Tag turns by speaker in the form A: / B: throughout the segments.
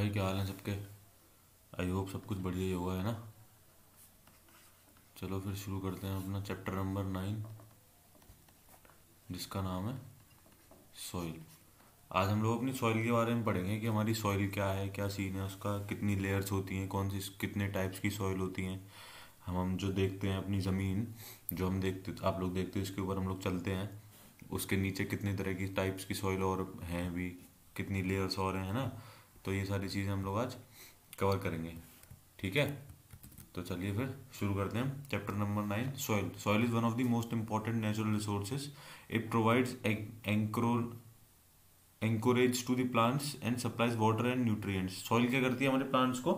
A: भाई, क्या हाल है सबके। आई होप सब कुछ बढ़िया ही होगा, है ना। चलो फिर शुरू करते हैं अपना चैप्टर नंबर 9, जिसका नाम है सॉइल। आज हम लोग अपनी सॉइल के बारे में पढ़ेंगे कि हमारी सॉइल क्या है, क्या सीन है उसका, कितनी लेयर्स होती हैं, कौन सी कितने टाइप्स की सॉइल होती हैं। हम जो देखते हैं अपनी ज़मीन, जो हम देखते आप लोग देखते हैं, उसके ऊपर हम लोग चलते हैं, उसके नीचे कितनी तरह की टाइप्स की सॉइल और हैं भी, कितनी लेयर्स और हैं, है ना। तो ये सारी चीज़ें हम लोग आज कवर करेंगे, ठीक है। तो चलिए फिर शुरू करते हैं chapter number 9, soil. Soil is one of the most important natural resources. It provides anchorage to the plants and supplies water and nutrients. Soil क्या करती है, हमारे प्लांट्स को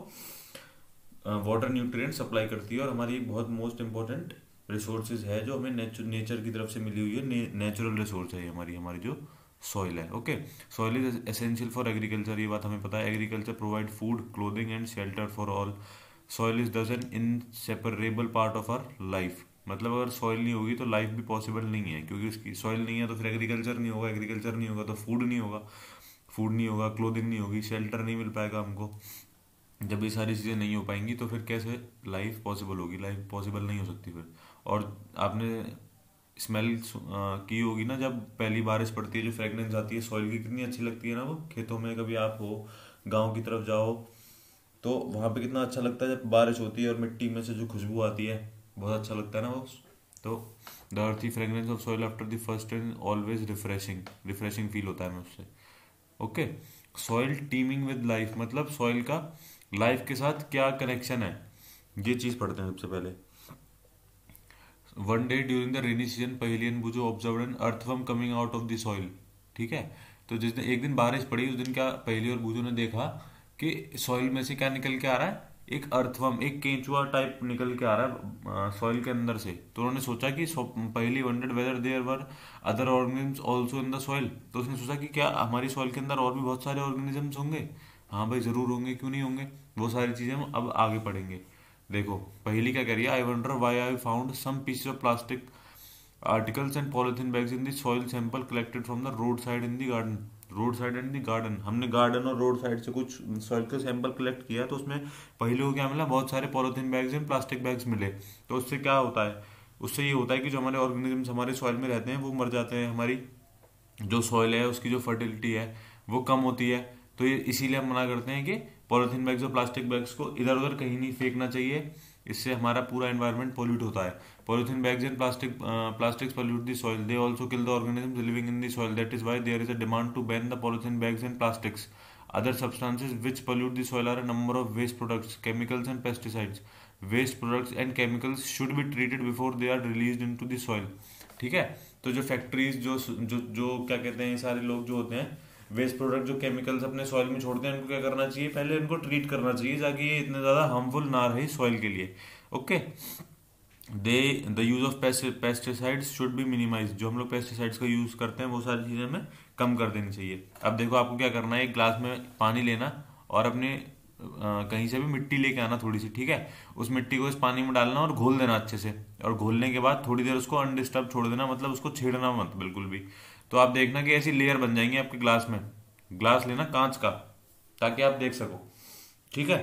A: वाटर न्यूट्रिएंट सप्लाई करती है, और हमारी एक बहुत मोस्ट इंपॉर्टेंट रिसोर्सेज है जो हमें नेचर की तरफ से मिली हुई है। नेचुरल रिसोर्स है हमारी हमारी जो सॉइल है। Okay, soil is essential for agriculture, ये बात हमें पता है। Agriculture provide food, clothing and shelter for all. Soil is thus an inseparable part of our life. मतलब अगर सॉइल नहीं होगी तो लाइफ भी पॉसिबल नहीं है, क्योंकि उसकी सॉइल नहीं है तो फिर एग्रीकल्चर नहीं होगा, एग्रीकल्चर नहीं होगा तो फूड नहीं होगा, फूड नहीं होगा, क्लोथिंग नहीं होगी, शेल्टर नहीं मिल पाएगा हमको। जब ये सारी चीज़ें नहीं हो पाएंगी तो फिर कैसे लाइफ पॉसिबल होगी, लाइफ पॉसिबल नहीं हो सकती फिर। और आपने स्मेल की होगी ना, जब पहली बारिश पड़ती है, जो फ्रेगनेंस आती है सॉइल की, कितनी अच्छी लगती है ना वो। खेतों में कभी आप हो, गांव की तरफ जाओ, तो वहाँ पे कितना अच्छा लगता है जब बारिश होती है और मिट्टी में से जो खुशबू आती है, बहुत अच्छा लगता है ना वो। तो द अर्थी fragrance of soil after the first rain always refreshing, refreshing feel होता है हमें उससे। Okay, soil teeming with life, मतलब सॉइल का लाइफ के साथ क्या कनेक्शन है, ये चीज़ पढ़ते हैं सबसे पहले। One day during the rainy season Paheli Boojho observe an earthworm coming out of the soil, ठीक है। तो जिस दिन एक दिन बारिश पड़ी, उस दिन क्या पहेली और बूजो ने देखा कि सॉइल में से क्या निकल के आ रहा है, एक अर्थवर्म, एक केंचुआ टाइप निकल के आ रहा है सॉइल के अंदर से। तो उन्होंने सोचा कि पहली wondered whether there were other organisms also in the soil. तो उसने सोचा कि क्या हमारी सॉइल के अंदर और भी बहुत सारे ऑर्गेनिजम्स होंगे। हाँ भाई, जरूर होंगे, क्यों नहीं होंगे। वो सारी चीजें हम अब आगे पढ़ेंगे। देखो पहली क्या कह रही है, I wonder why I found some pieces of plastic articles and polythene bags in the soil sample collected from the road side in the garden. Road side and the garden, हमने गार्डन और road side से कुछ soil का sample collect किया, तो उसमें पहले को क्या मिला, बहुत सारे polythene bags and plastic bags मिले। तो उससे क्या होता है, उससे ये होता है कि जो हमारे ऑर्गेनिजम्स हमारे सॉइल में रहते हैं वो मर जाते हैं, हमारी जो सॉइल है उसकी जो फर्टिलिटी है वो कम होती है। तो ये इसीलिए हम मना करते हैं कि पॉलिथीन बैग्स और प्लास्टिक बैग्स को इधर उधर कहीं नहीं फेंकना चाहिए, इससे हमारा पूरा एनवायरनमेंट पोल्यूट होता है। Polythene bags and plastics pollute the soil. They also kill the organisms living in the soil. That is why there is a demand to ban the polythene bags and plastics. Other substances which pollute the soil are a number of waste products, chemicals and pesticides. Waste products and chemicals should be treated before they are released into the soil. ठीक है। तो जो factories, जो जो जो क्या कहते हैं, ये सारे लोग जो होते हैं, वेस्ट प्रोडक्ट जो केमिकल्स अपने सॉइल में छोड़ते हैं, इनको क्या करना चाहिए, पहले इनको ट्रीट करना चाहिए ताकि ये इतने ज़्यादा हार्मफुल ना रहे सॉइल के लिए। Okay, they the use of pesticides should be minimise. जो हम लोग पेस्टिसाइड्स का यूज करते हैं वो सारी चीज़ें हमें कम कर देनी चाहिए। अब देखो आपको क्या करना है, एक ग्लास में पानी लेना और अपने कहीं से भी मिट्टी लेके आना थोड़ी सी, ठीक है। उस मिट्टी को इस पानी में डालना और घोल देना अच्छे से, और घोलने के बाद थोड़ी देर उसको अनडिस्टर्ब छोड़ देना, मतलब उसको छेड़ना मत बिल्कुल भी। तो आप देखना कि ऐसी लेयर बन जाएंगी आपके ग्लास में। ग्लास लेना कांच का, ताकि आप देख सको, ठीक है।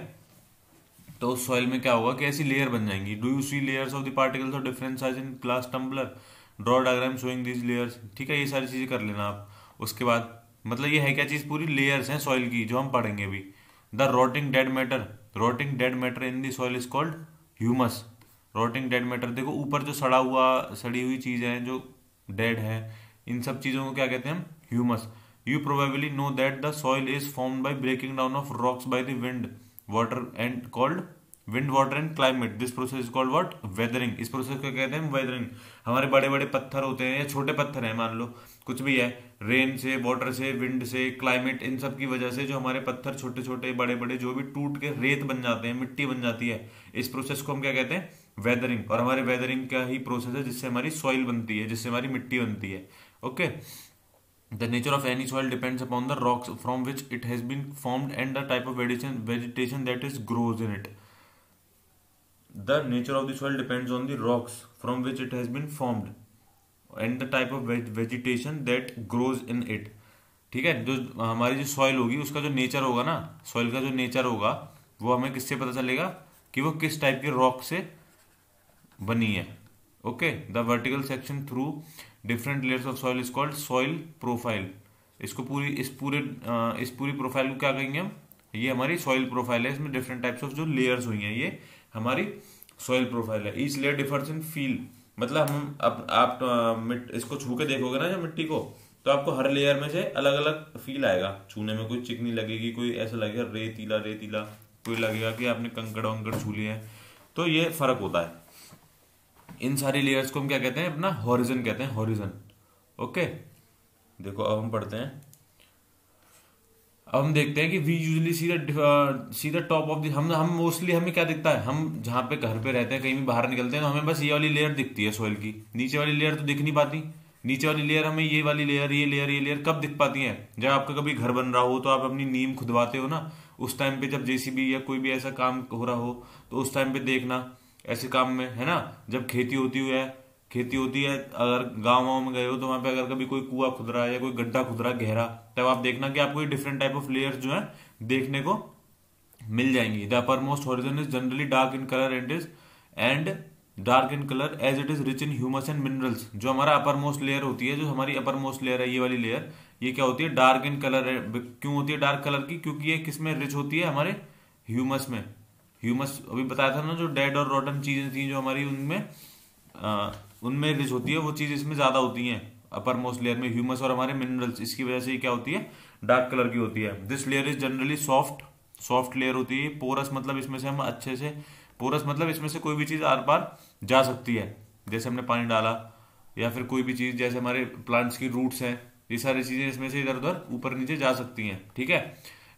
A: तो उस सॉइल में क्या होगा कि ऐसी लेयर बन जाएंगी। Do you see layers of the particles of different size in glass tumbler, draw diagram showing these layers, ठीक है। ये सारी चीजें कर लेना आप। उसके बाद मतलब ये है क्या चीज, पूरी लेयर्स हैं सॉइल की जो हम पढ़ेंगे अभी। The rotting dead matter, rotting dead matter in the soil is called humus. Rotting dead matter, देखो ऊपर जो सड़ी हुई चीजें हैं जो डेड है, इन सब चीजों को क्या कहते हैं हम, humus. You probably know that the soil is formed by breaking down of rocks by the wind water and called wind water and climate. This process is called what, weathering. इस process को कहते हैं weathering. हमारे बड़े बड़े पत्थर होते हैं या छोटे पत्थर हैं, मान लो कुछ भी है, रेन से, वाटर से, विंड से, क्लाइमेट, इन सब की वजह से जो हमारे पत्थर छोटे छोटे बड़े बड़े जो भी टूट के रेत बन जाते हैं, मिट्टी बन जाती है, इस प्रोसेस को हम क्या कहते हैं, वेदरिंग। और हमारे वेदरिंग का ही प्रोसेस है जिससे हमारी सॉइल बनती है, जिससे हमारी मिट्टी बनती है। Okay, the nature of any soil depends upon the rocks from which it has been formed and the type of vegetation that is grows in it. The nature of the soil depends on the rocks from which it has been formed and the type of vegetation that grows in it. ठीक है। जो हमारी जो soil होगी उसका जो nature होगा ना, सॉइल का जो नेचर होगा वो हमें किससे पता चलेगा कि वो किस टाइप के रॉक से बनी है। Okay, the vertical section through different layers of soil is called soil profile. इसको पूरी इस पूरी प्रोफाइल को क्या कहेंगे हम, ये हमारी सॉइल प्रोफाइल है। इसमें डिफरेंट टाइप्स ऑफ जो लेयर्स हुई हैं ये हमारी सॉइल प्रोफाइल है। ईच लेयर डिफर्स इन फील, मतलब हम आप इसको छू के देखोगे ना जब मिट्टी को, तो आपको हर लेयर में से अलग अलग फील आएगा छूने में। कोई चिकनी लगेगी, कोई ऐसा लगेगा रेतीला रेतीला, कोई लगेगा कि आपने कंकड़ वंकड़ छू लिए हैं। तो ये फर्क होता है। इन सारी लेयर्स को हम क्या कहते हैं, अपना हॉरिजन कहते हैं, हॉरिजन। ओके, देखो अब हम पढ़ते हैं। अब हम देखते हैं कि we usually see the top of the, हम मोस्टली हमें क्या दिखता है, हम जहाँ पे घर पे रहते हैं कहीं भी बाहर निकलते हैं तो हमें बस ये वाली लेयर दिखती है सॉइल की। नीचे वाली लेयर तो दिख नहीं पाती। नीचे वाली लेयर हमें ये वाली लेयर ये लेयर कब दिख पाती है, जब आपका कभी घर बन रहा हो तो आप अपनी नींव खुदवाते हो ना, उस टाइम पे जब जेसीबी या कोई भी ऐसा काम हो रहा हो तो उस टाइम पे देखना ऐसे काम में, है ना। जब खेती होती है, अगर गाँव वाँव में गए हो तो वहां पे अगर कभी कोई कुआं खुद रहा है या कोई गड्ढा खुद रहा है गहरा, तब आप देखना कि आपको ये डिफरेंट टाइप ऑफ लेयर्स जो है देखने को मिल जाएंगी। The uppermost horizon is generally dark in colour as it is rich in humus and minerals. जो हमारा अपर मोस्ट लेयर होती है, जो हमारी अपर मोस्ट लेयर है ये वाली लेयर, ये क्या होती है, डार्क इन कलर है। क्यों होती है डार्क कलर की, क्योंकि ये किसमें रिच होती है, हमारे ह्यूमस में। ह्यूमस अभी बताया था ना, जो डेड और रॉटन चीजें थी जो हमारी उनमें रिच होती है, वो चीज इसमें ज्यादा होती है अपर मोस्ट लेयर में, ह्यूमस और हमारे मिनरल्स। इसकी वजह से ये क्या होती है, डार्क कलर की होती है। This layer is generally soft layer होती है। पोरस मतलब इसमें से हम अच्छे से, पोरस मतलब इसमें से कोई भी चीज आर पार जा सकती है। जैसे हमने पानी डाला या फिर कोई भी चीज, जैसे हमारे प्लांट्स की रूट्स हैं, ये सारी चीजें इसमें से इधर उधर ऊपर नीचे जा सकती हैं। ठीक है।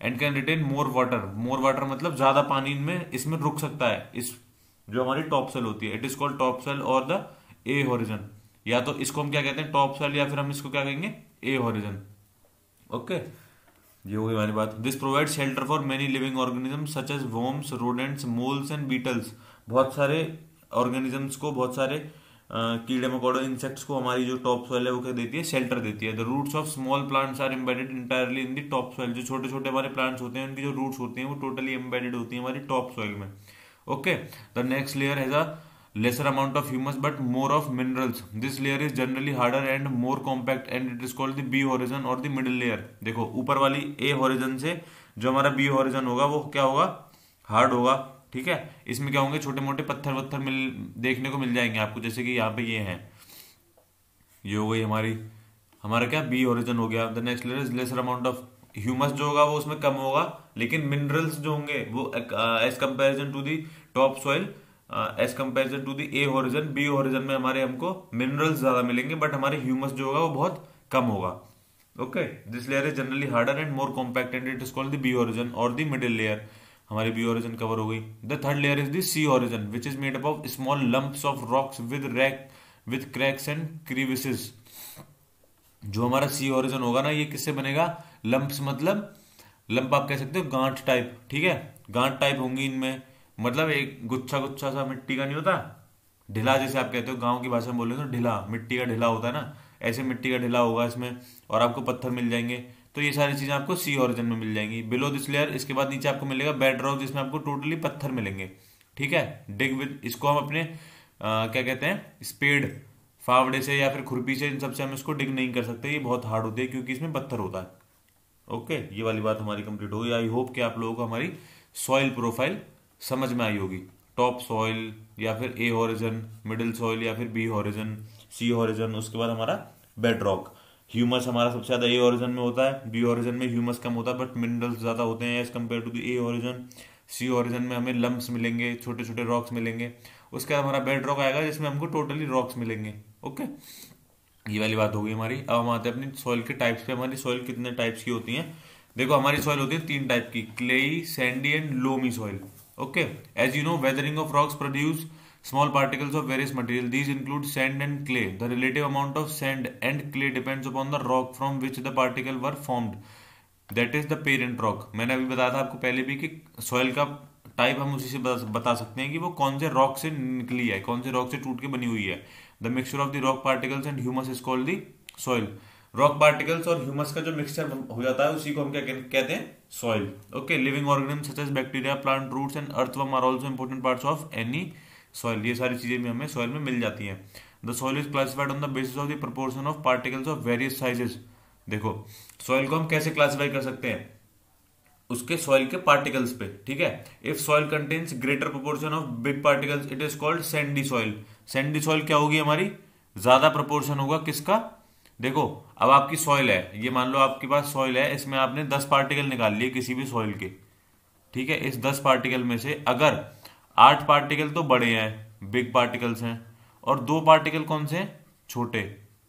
A: And can retain more water मतलब ज्यादा पानी इनमें इसमें रुक सकता है। इस जो हमारी टॉप सेल होती है, it is called topsoil और द ए हॉरिजन। या तो इसको हम क्या कहते हैं, टॉप सेल, या फिर हम इसको क्या कहेंगे, ए हॉरिजन। ओके, ये हो गई हमारी बात। This provide shelter for many living organism such as worms, rodents, moles and beetles. बहुत सारे ऑर्गेनिजम्स को, बहुत सारे कीड़े मकोड़े, इंसेक्ट्स को हमारी जो टॉप सॉइल है वो क्या देती है, शेल्टर देती है। The roots of small plants are embedded entirely in the topsoil. जो छोटे छोटे हमारे प्लांट्स होते हैं उनकी जो रूट्स होती हैं वो टोटली एम्बेडेड होती है हमारी टॉप सॉइल में। Okay, the next layer has a lesser amount of humus but more of minerals. This layer is generally harder and more compact and it is called the B horizon or the middle layer. देखो ऊपर वाली A horizon से जो हमारा B horizon होगा वो क्या होगा, हार्ड होगा। ठीक है, इसमें क्या होंगे, छोटे मोटे पत्थर वत्थर देखने को मिल जाएंगे आपको, जैसे कि यहाँ पे ये हैं। ये हो गई हमारा क्या, बी होरिजन हो गया। The next layer is lesser amount of humus, जो होगा वो उसमें कम होगा, लेकिन मिनरल्स जो होंगे वो as comparison to the topsoil, as comparison to the A horizon, B horizon में हमारे हमको मिनरल्स ज्यादा मिलेंगे बट हमारे ह्यूमस जो होगा वो बहुत कम होगा। Okay, this layer is generally harder and more compact and it is called the B horizon और द मिडिल लेयर। हमारी बी होरिजन कवर हो गई। The third layer is the C horizon which is made up of small lumps of rocks with cracks and crevices. जो हमारा सी horizon होगा ना, ये किससे बनेगा, लंप्स मतलब लंप आप कह सकते हो गांठ टाइप। ठीक है, गांठ टाइप होंगी इनमें, मतलब एक गुच्छा गुच्छा सा मिट्टी का नहीं होता, ढिला जैसे आप कहते हो, गांव की भाषा में बोले तो ढिला, मिट्टी का ढिला होता है ना, ऐसे मिट्टी का ढिला होगा इसमें, और आपको पत्थर मिल जाएंगे। तो ये सारी चीजें आपको सी ओरिजिन में मिल जाएंगी। बिलो दिस लेयर, इसके बाद नीचे आपको मिलेगा बेड रॉक, जिसमें आपको टोटली पत्थर मिलेंगे। ठीक है, डिग विद, इसको हम अपने क्या कहते हैं, स्पेड, फावड़े से या फिर खुरपी से, इन सबसे हम इसको डिग नहीं कर सकते, ये बहुत हार्ड होती है क्योंकि इसमें पत्थर होता है। ओके, ये वाली बात हमारी कंप्लीट हो गई। आई होप कि आप लोगों को हमारी सॉइल प्रोफाइल समझ में आई होगी। टॉप सॉइल या फिर ए हॉरिजन, मिडिल सॉइल या फिर बी हॉरिजन, सी हॉरिजन, उसके बाद हमारा बेड रॉक। ह्यूमस हमारा सबसे ज्यादा ए हॉरिजन में होता है, बी हॉरिजन में ह्यूमस कम होता है बट मिनरल्स ज्यादा होते हैं as compare to the A horizon. C horizon में हमें लम्प्स मिलेंगे, छोटे छोटे रॉक्स मिलेंगे। उसके बाद हमारा बेड रॉक आएगा जिसमें हमको टोटली रॉक्स मिलेंगे। ओके, ये वाली बात हो गई हमारी। अब हम आते हैं अपनी सॉइल के टाइप्स पे। हमारी सॉइल कितने टाइप्स की होती है, देखो हमारी सॉइल होती है 3 टाइप की, clayey, sandy and loamy soil. Okay, as you know, weathering of rocks produce small particles of various material. These include sand and clay. The relative amount of sand and clay depends upon the rock from which the particle were formed. That is the parent rock. मैंने अभी बताया था आपको पहले भी कि soil का type हम उसी से बता सकते हैं कि वो कौन से रॉक से निकली है, कौन से रॉक से टूट के बनी हुई है। The mixture of the rock particles and humus is called the soil. Rock particles और ह्यूमस का जो मिक्सचर हो जाता है उसी को हम क्या कहते हैं, soil. Okay, living organism such as bacteria, plant roots and earthworm are also important parts of any soil. ये सारी चीजें भी हमें सॉइल में मिल जाती हैं। The soil is classified on the basis of the proportion of particles of various sizes. देखो soil को हम कैसे क्लासिफाई कर सकते हैं, उसके सॉइल के पार्टिकल्स पे, ठीक है। If soil contains greater proportion of big particles it is called Sandy soil. Sandy soil क्या होगी हमारी, ज्यादा प्रोपोर्शन होगा किसका, देखो अब आपकी सॉइल है, ये मान लो आपके पास सॉइल है, इसमें आपने 10 पार्टिकल निकाल लिए किसी भी सॉइल के, ठीक है। इस 10 पार्टिकल में से अगर 8 पार्टिकल तो बड़े हैं, बिग पार्टिकल्स हैं, और 2 पार्टिकल कौन से हैं, छोटे,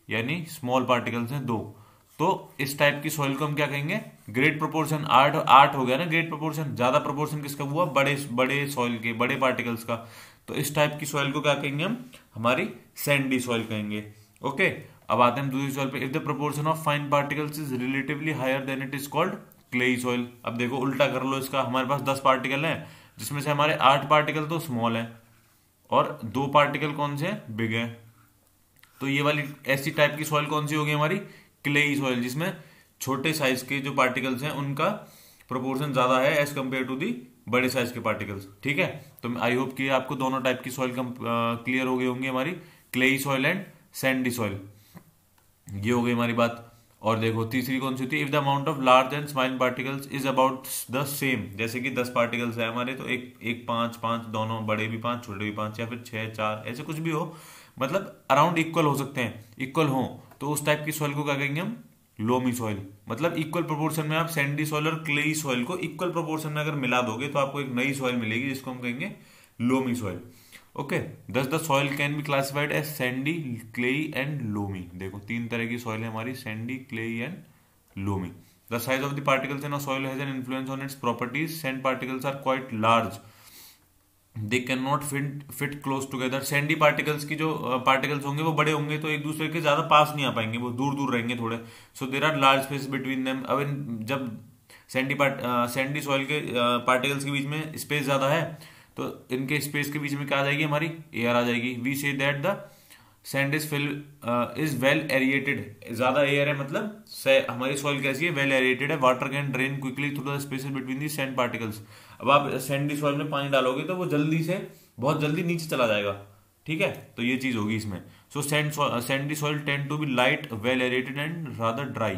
A: यानी स्मॉल पार्टिकल्स हैं 2, तो इस टाइप की सॉइल को हम क्या कहेंगे, ग्रेट प्रोपोर्शन। 8 हो गया ना ग्रेट प्रोपोर्शन, ज्यादा प्रोपोर्शन किसका हुआ, बड़े बड़े सॉइल के, बड़े पार्टिकल्स का। तो इस टाइप की सॉइल को क्या कहेंगे हम, हमारी सैंडी सॉइल कहेंगे। ओके, अब आते हैं दूसरी सॉइल पे। If the proportion of fine particles is relatively higher then it is called clayey soil. अब देखो उल्टा कर लो इसका, हमारे पास 10 पार्टिकल हैं, जिसमें से हमारे 8 पार्टिकल तो स्मॉल हैं और 2 पार्टिकल कौन से हैं, बिग हैं। तो ये वाली ऐसी टाइप की सॉइल कौन सी होगी हमारी, क्लेई सॉइल, जिसमें छोटे साइज के जो पार्टिकल्स हैं उनका प्रोपोर्शन ज्यादा है एज कंपेयर टू दी बड़े साइज के पार्टिकल्स, ठीक है। तो आई होप कि आपको दोनों टाइप की सॉइल क्लियर हो गई होंगी, हमारी clayey soil and Sandy soil. ये हो गई हमारी बात। और देखो तीसरी कौन सी होती है, if the amount of large and small particles is about the same. जैसे कि 10 पार्टिकल्स है हमारे, तो एक 5 दोनों, बड़े भी 5 छोटे भी 5, या फिर 6 4, ऐसे कुछ भी हो, मतलब अराउंड इक्वल हो सकते हैं, इक्वल हो, तो उस टाइप की सॉइल को क्या कहेंगे हम, लोमी सॉइल। मतलब इक्वल प्रोपोर्शन में आप सैंडी सॉइल और क्लेई सॉइल को इक्वल प्रोपोर्शन में अगर मिला दोगे तो आपको एक नई सॉइल मिलेगी जिसको हम कहेंगे loamy soil. Okay, thus the soil can be classified as sandy, clayey and loamy. देखो 3 तरह की सॉइल है हमारी, sandy, clayey and loamy. The size of the particles in a soil has an influence on its properties. Sand particles are quite large, they can not fit close together. Sandy particles की जो particles होंगे वो बड़े होंगे, तो एक दूसरे के ज्यादा पास नहीं आ पाएंगे, वो दूर दूर रहेंगे थोड़े। So there are large space between them. अब जब सैंडी सॉइल के पार्टिकल्स के बीच में स्पेस ज्यादा है, तो इनके स्पेस के बीच में क्या आ जाएगी हमारी, एयर आ जाएगी। We say that the sand is well aerated. ज्यादा एयर है, मतलब हमारी सॉइल कैसी है, वेल एरिएटेड है। Water can drain quickly through the spaces between the sand particles. अब आप सैंडी सॉइल में पानी डालोगे तो वो जल्दी से, बहुत जल्दी नीचे चला जाएगा, ठीक है। तो ये चीज होगी इसमें। So sandy soil tend to be light, well aerated and rather dry,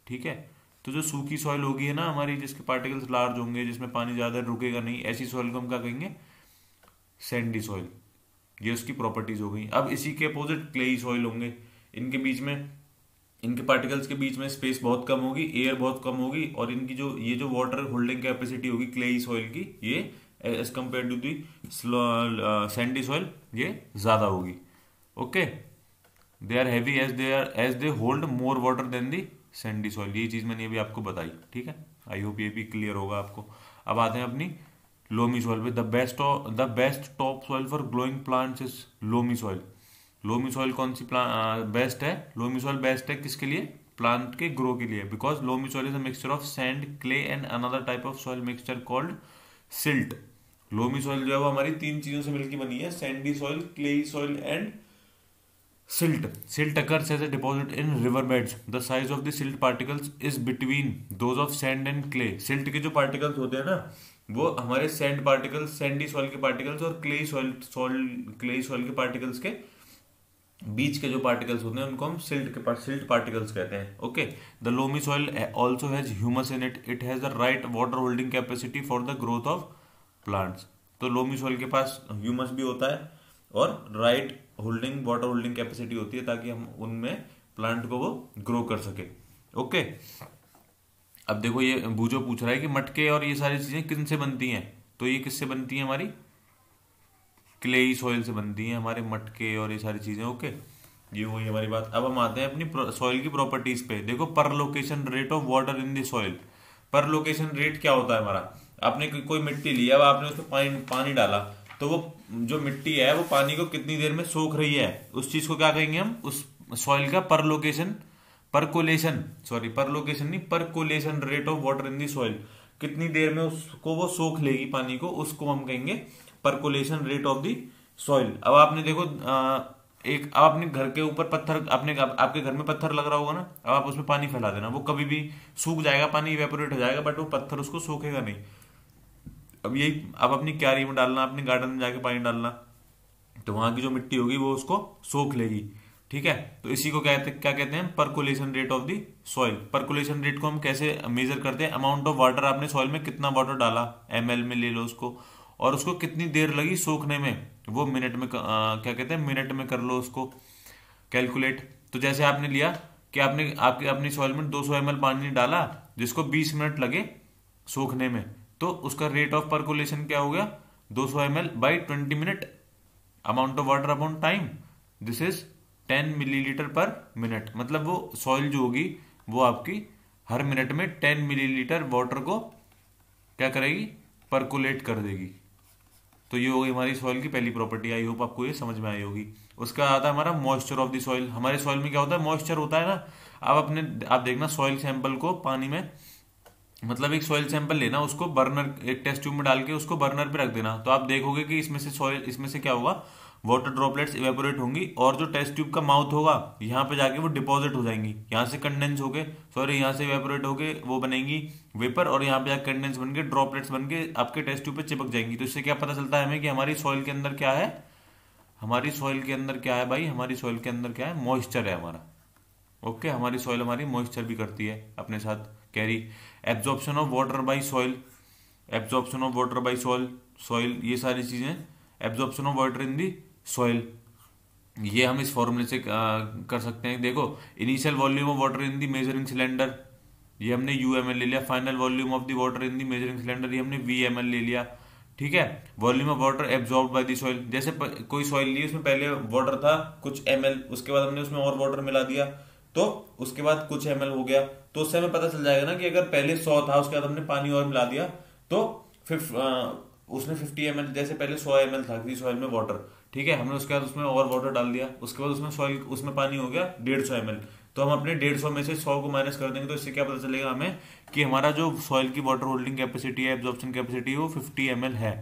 A: ठीक है। तो जो सूखी सॉइल होगी है ना हमारी, जिसके पार्टिकल्स लार्ज होंगे, जिसमें पानी ज्यादा रुकेगा नहीं, ऐसी सॉइल को हम क्या कहेंगे, सैंडी सॉइल। ये उसकी प्रॉपर्टीज हो गई। अब इसी के अपोजिट क्लेई सॉइल होंगे, इनके बीच में, इनके पार्टिकल्स के बीच में स्पेस बहुत कम होगी, एयर बहुत कम होगी, और इनकी जो ये जो वाटर होल्डिंग कैपेसिटी होगी क्लेई सॉइल की, ये as compare to the sandy soil ये ज्यादा होगी। Okay, they are heavy as they hold more water than the sandy soil. ये चीज मैंने अभी आपको बताई, ठीक है। आई होप ये भी क्लियर होगा आपको। अब आते हैं अपनी लोमी सॉइल पे। The best top soil for growing plants is loamy soil. Loamy soil कौन सी बेस्ट है, लोमी सॉइल बेस्ट है किसके लिए, प्लांट के ग्रो के लिए, because loamy soil is a mixture of sand, clay and another type of soil mixture called silt. Loamy soil जो है वो हमारी 3 चीजों से मिलकर बनी है, Sandy soil, clayey soil and silt. Silt occurs as a deposit in river beds. The size of the silt particles is between those of sand and clay. Silt के जो particles होते हैं ना, वो हमारे sand particles, sandy soil के particles और clay soil के particles के बीच के जो particles होते हैं उनको हम silt particles कहते हैं. Okay. The loamy soil also has humus in it. It has the right water holding capacity for the growth of plants. तो loamy soil के पास humus भी होता है और right holding, water holding capacity होती है, ताकि हम उनमें प्लांट को वो ग्रो कर सके। ओके, अब देखो ये बूझो पूछ रहा है कि मटके और ये सारी चीजें किन से बनती हैं, तो ये किससे बनती हैं, हमारी क्लेई सॉइल से बनती हैं हमारे मटके और ये सारी चीजें। ओके, ये हुई हमारी बात। अब हम आते हैं अपनी सॉइल की प्रॉपर्टीज पे। देखो पर location rate of water in the soil. पर लोकेशन रेट क्या होता है हमारा, आपने कोई मिट्टी ली, अब आपने उसमें पानी डाला, तो वो जो मिट्टी है वो पानी को कितनी देर में सोख रही है, उस चीज को क्या कहेंगे हम, उस सॉइल का परकोलेशन नहीं, percolation rate of water in the soil. कितनी देर में उसको वो सोख लेगी पानी को, उसको हम कहेंगे percolation rate of the soil. अब आपने देखो एक अब अपने घर के ऊपर पत्थर, अपने आपके घर में पत्थर लग रहा होगा ना, अब आप उसमें पानी फैला देना, वो कभी भी सूख जाएगा, पानी इवेपोरेट हो जाएगा, बट वो पत्थर उसको सोखेगा नहीं। अब यही आप अपनी क्यारी में डालना, अपने गार्डन में जाके पानी डालना, तो वहां की जो मिट्टी होगी वो उसको सोख लेगी। ठीक है, तो इसी को क्या कहते हैं, percolation rate of the soil. Percolation rate को हम कैसे मेजर करते हैं, अमाउंट ऑफ वाटर, आपने सॉइल में कितना वाटर डाला, एमएल में ले लो उसको, और उसको कितनी देर लगी सोखने में, वो मिनट में क्या कहते हैं, मिनट में कर लो उसको कैलकुलेट। तो जैसे आपने लिया कि आपने आपके अपनी सॉइल में 200 ml पानी डाला जिसको 20 मिनट लगे सोखने में, तो उसका रेट ऑफ परकोलेशन क्या हो गया, 200 ml by 20 minute, amount of water upon time, this is 10 millilitre पर मिनट। मतलब वो सॉइल जो होगी वो आपकी हर मिनट में 10 मिलीलीटर वाटर को क्या करेगी, परकोलेट कर देगी। तो ये हो गई हमारी सॉइल की पहली प्रॉपर्टी। आई होप आपको ये समझ में आई होगी। उसका आता है हमारा मॉइस्चर ऑफ द सॉइल। हमारे सॉइल में क्या होता है, मॉइस्चर होता है ना। आप देखना सॉइल सैंपल को पानी में, मतलब एक सॉइल सैंपल लेना, उसको बर्नर, एक टेस्ट ट्यूब में डाल के उसको बर्नर पे रख देना, तो आप देखोगे कि इसमें से क्या होगा, वाटर ड्रॉपलेट्स इवेपोरेट होंगी, और जो टेस्ट ट्यूब का माउथ होगा यहाँ पे जाके वो डिपॉजिट हो जाएंगी, यहाँ से कंडेंस होके, सॉरी यहाँ से इवेपोरेट होके वो बनेंगी वेपर, और यहाँ पे जाके कंडेंस बन के ड्रॉपलेट्स बन के आपके टेस्ट ट्यूब पे चिपक जाएंगी। तो इससे क्या पता चलता है हमें कि हमारी सॉइल के अंदर क्या है, हमारी सॉइल के अंदर क्या है भाई, हमारी सॉइल के अंदर क्या है, मॉइस्चर है हमारा। ओके, हमारी सॉइल हमारी मॉइस्चर भी करती है अपने साथ carry. Absorption of water bye soil, absorption of water bye soil, soil, ये सारी चीजें, absorption of water in the soil, ये हम इस फॉर्मूले से कर सकते हैं। देखो, initial volume of water in the measuring cylinder, ये हमने यूएमएल ले लिया। Final volume of the water in the measuring cylinder, ये हमने वीएमएल ले लिया। ठीक है, volume of water absorb by the soil, जैसे कोई सॉइल ली, उसमें पहले वाटर था कुछ एमएल, उसके बाद हमने उसमें और वाटर मिला दिया, तो उसके बाद कुछ एमएल हो गया, तो उससे हमें पता चल जाएगा ना कि अगर पहले 100 था, उसके बाद हमने पानी और मिला दिया, तो उसने 50 ml, जैसे पहले 100 ml था किसी सॉइल में वाटर, ठीक है, हमने उसके बाद उसमें और वाटर डाल दिया, उसके बाद उसमें पानी हो गया 150 ml, तो हम अपने 150 में से 100 को माइनस कर देंगे, तो इससे क्या पता चलेगा हमें कि हमारा जो सॉइल की वाटर होल्डिंग कैपेसिटी है, एब्जॉर्प्शन कैपेसिटी, वो 50 ml है।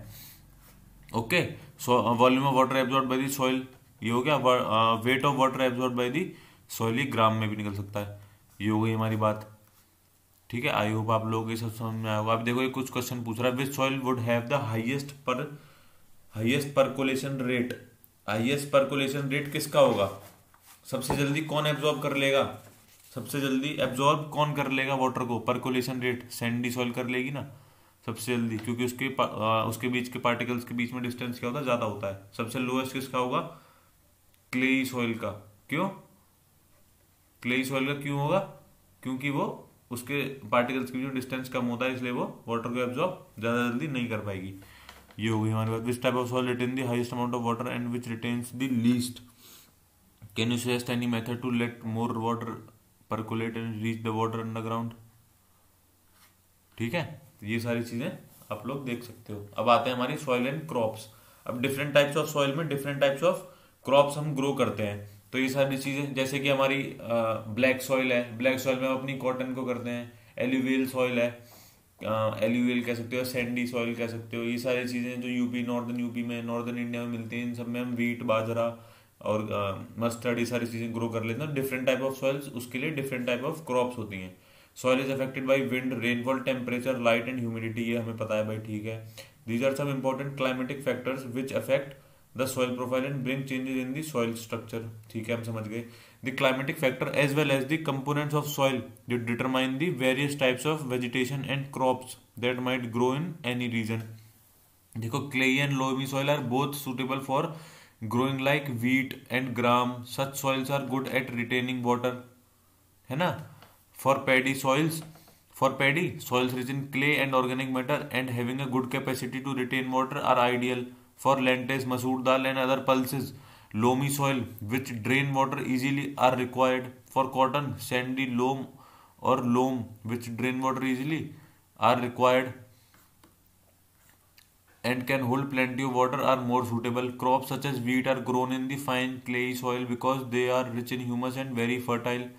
A: Okay, volume of water absorb by the soil, ये हो गया। Weight of water absorb by the soil, ये ग्राम में भी निकल सकता है। ये हो गई हमारी बात। ठीक है, आई होप आप लोगों को ये सब समझ में आया होगा। आप देखो, ये कुछ क्वेश्चन पूछ रहा है, विच soil would have the highest percolation rate. Highest percolation rate किसका होगा, सबसे जल्दी कौन एब्जॉर्ब कर लेगा, सबसे जल्दी एब्जॉर्ब कौन कर लेगा वाटर को, परकोलेशन रेट सैंडी सॉइल कर लेगी ना सबसे जल्दी, क्योंकि उसके बीच के पार्टिकल्स के बीच में डिस्टेंस क्या होता है, ज्यादा होता है। सबसे लोएस्ट किसका होगा, क्लेई सॉइल का। क्यों क्लेई सॉइल का क्यों होगा, क्योंकि वो उसके पार्टिकल्स के बीच में डिस्टेंस कम होता है, इसलिए वो वाटर को एब्जॉर्ब ज्यादा जल्दी नहीं कर पाएगी। ये हो गई हमारी बात। Which type of soil retain the highest amount of water and which retains the least. Can you suggest any method to let more water percolate and reach the water underground. ठीक है, तो ये सारी चीजें आप लोग देख सकते हो। अब आते हैं हमारी सॉइल एंड क्रॉप्स। अब डिफरेंट टाइप्स ऑफ सॉइल में डिफरेंट टाइप्स ऑफ क्रॉप्स हम ग्रो करते हैं। तो ये सारी चीजें, जैसे कि हमारी ब्लैक सॉइल है, ब्लैक सॉइल में हम अपनी कॉटन को करते हैं। एल्यूवियल सॉइल है, एल्यूवियल कह सकते हो, सैंडी सॉइल कह सकते हो। ये सारी चीजें जो नॉर्दर्न यूपी में, नॉर्दर्न इंडिया में मिलती हैं, इन सब में हम व्हीट, बाजरा और मस्टर्ड, ये सारी चीजें ग्रो कर लेते हैं। डिफरेंट टाइप ऑफ सॉइल्स, उसके लिए डिफरेंट टाइप ऑफ क्रॉप्स होती हैं। Soil is affected by wind, rainfall, temperature, light and humidity, ये हमें पता है भाई। ठीक है, these are some important climatic factors which affect the soil profile and bring changes in the soil structure. ठीक है, हम समझ गए। The climatic factor as well as the components of soil जो determine the various types of vegetation and crops that might grow in any region. देखो, clay and loamy soil are both suitable for growing like wheat and gram. Such soils are good at retaining water, है ना। For paddy soils, soils rich in clay and organic matter and having a good capacity to retain water are ideal. For lentils, masoor dal and other pulses, loamy soil which drain water easily are required. For cotton, sandy loam or loam which drain water easily are required and can hold plenty of water are more suitable. Crops such as wheat are grown in the fine clayey soil because they are rich in humus and very fertile.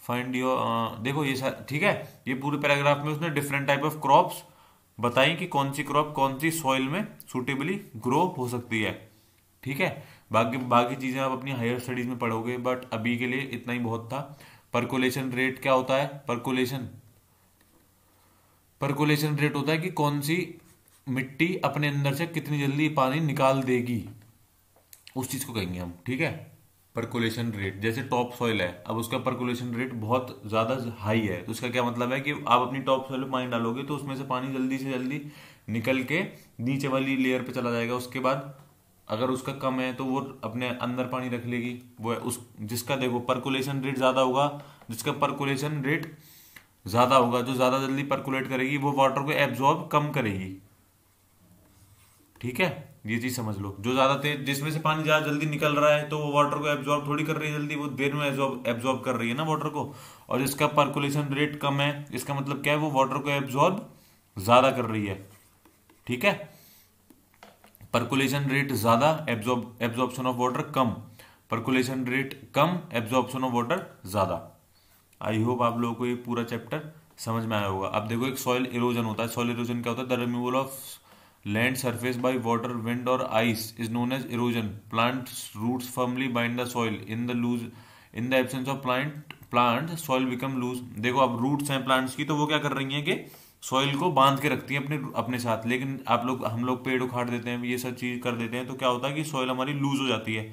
A: Find your, देखो ये ठीक है, ये पूरे paragraph में उसने different type of crops बताई कि कौन सी क्रॉप कौन सी सॉइल में सुटेबली ग्रो हो सकती है। ठीक है, बाकी बाकी चीजें आप अपनी हायर स्टडीज में पढ़ोगे, बट अभी के लिए इतना ही बहुत था। परकोलेशन रेट क्या होता है? परकोलेशन परकोलेशन रेट होता है कि कौन सी मिट्टी अपने अंदर से कितनी जल्दी पानी निकाल देगी, उस चीज को कहेंगे हम, ठीक है। परकोलेशन रेट, जैसे टॉप सॉइल है, अब उसका परकोलेशन रेट बहुत ज्यादा हाई है, तो इसका क्या मतलब है कि आप अपनी टॉप सॉइल में पानी डालोगे तो उसमें से पानी जल्दी से जल्दी निकल के नीचे वाली लेयर पे चला जाएगा। उसके बाद अगर उसका कम है तो वो अपने अंदर पानी रख लेगी। वो है उस जिसका देखो परकोलेशन रेट ज्यादा होगा, जिसका परकोलेशन रेट ज्यादा होगा, जो ज्यादा जल्दी परकोलेट करेगी वो वाटर को एब्जॉर्ब कम करेगी, ठीक है। ये चीज समझ लो, जो ज्यादा तेज, जिसमें से पानी ज्यादा जल्दी निकल रहा है तो वो वाटर को एब्जॉर्ब थोड़ी कर रही है जल्दी, वो देर में एब्जॉर्ब कर रही है ना वाटर को। और जिसका परकुलेशन रेट कम है, इसका मतलब क्या है, वो वाटर को एब्जॉर्ब ज्यादा कर रही है, ठीक है। परकुलेशन रेट ज्यादा, एब्जॉर्प्शन ऑफ वाटर कम। परकुलेशन रेट कम, एब्जॉर्प्शन ऑफ वाटर ज्यादा। आई होप आप लोगों को ये पूरा चैप्टर समझ में आया होगा। अब देखो, एक सॉइल इरोजन होता है। सॉइल इरोजन क्या होता है? The removal of land surface by water, wind और ice is known as erosion. Plants roots firmly bind the soil in the absence of plant soil become loose. देखो, अब roots हैं plants की, तो वो क्या कर रही हैं कि सॉइल को बांध के रखती हैं अपने अपने साथ। लेकिन हम लोग पेड़ उखाड़ देते हैं, ये सब चीज कर देते हैं, तो क्या होता है कि सॉइल हमारी लूज हो जाती है।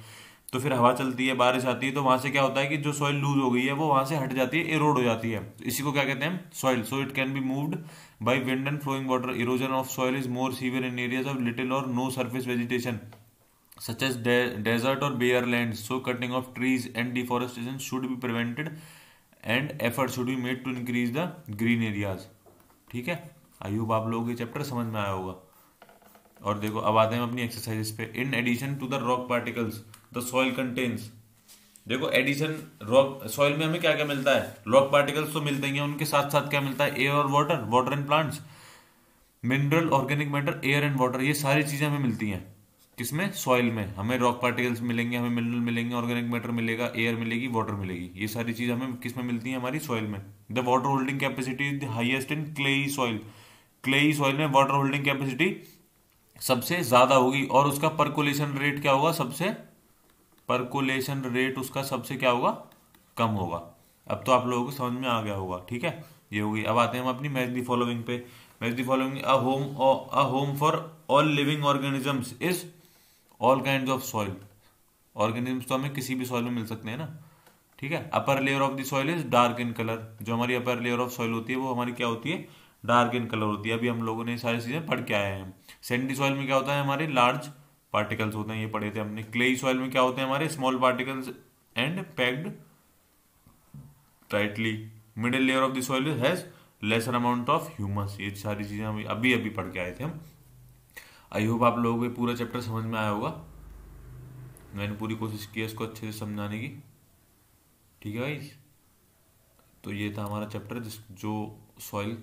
A: तो फिर हवा चलती है, बारिश आती है, तो वहां से क्या होता है कि जो सॉइल लूज हो गई है वो वहां से हट जाती है, इरोड हो जाती है। इसी को क्या कहते हैं? Soil. So it can be moved by wind and flowing water. Erosion of soil is more severe in areas of little or no surface vegetation such as desert or bare lands. So cutting of trees and deforestation should be prevented and effort should be made to increase the green areas, ठीक है। I hope आप लोगों को ये chapter समझ में आया होगा। और देखो, अब आते हैं अपनी एक्सरसाइजेस पे। In addition to the rock particles the soil contains. देखो, एडिशन, रॉक सॉइल में हमें क्या क्या मिलता है? रॉक पार्टिकल्स तो मिलते ही हैं, उनके साथ साथ क्या मिलता है? एयर और water, water and plants, mineral, organic matter, air and water, ये सारी चीजें हमें मिलती हैं। किसमें? सॉइल में। हमें रॉक पार्टिकल्स मिलेंगे, हमें मिनरल मिलेंगे, ऑर्गेनिक मैटर मिलेगा, एयर मिलेगी, वाटर मिलेगी। ये सारी चीज हमें किसमें मिलती है? हमारी सॉइल में। The water holding capacity is the highest in clayey soil. Clayey soil में वाटर होल्डिंग कैपेसिटी सबसे ज्यादा होगी। और उसका परकोलेशन रेट क्या होगा? परकोलेशन रेट उसका सबसे क्या होगा? कम होगा। अब तो आप लोगों को समझ में आ गया होगा, ठीक है। ये होगी। अब आते हैं हम अपनी मैच द फॉलोइंग पे। Match the following, a home for all living organisms is all kind of soil. Organisms तो हमें किसी भी सॉइल में मिल सकते हैं ना, ठीक है। Upper layer of the soil is dark in colour. जो हमारी अपर लेयर ऑफ सॉइल होती है वो हमारी क्या होती है? डार्क इन कलर होती है। अभी हम लोगों ने सारी चीजें पढ़ के आए हैं। सैंडी सॉइल में क्या होता है? हमारे लार्ज पार्टिकल्स होते हैं, ये पढ़े थे हमने। क्लेई सॉइल में क्या होते हैं? हमारे small particles and packed tightly. Middle layer of the soil has lesser amount of humus. ये सारी चीजें हम अभी अभी पढ़ के आए थे हम। आई होप आप लोगों को ये पूरा चैप्टर समझ में आया होगा। मैंने पूरी कोशिश की है इसको अच्छे से समझाने की, ठीक है गाइस। तो ये था हमारा चैप्टर, जो सॉइल,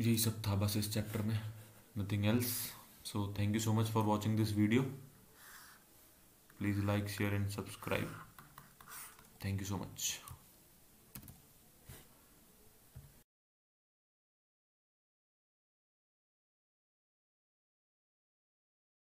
A: यही सब था बस इस चैप्टर में, nothing else. So thank you so much for watching this video. Please like, share and subscribe. Thank you so much.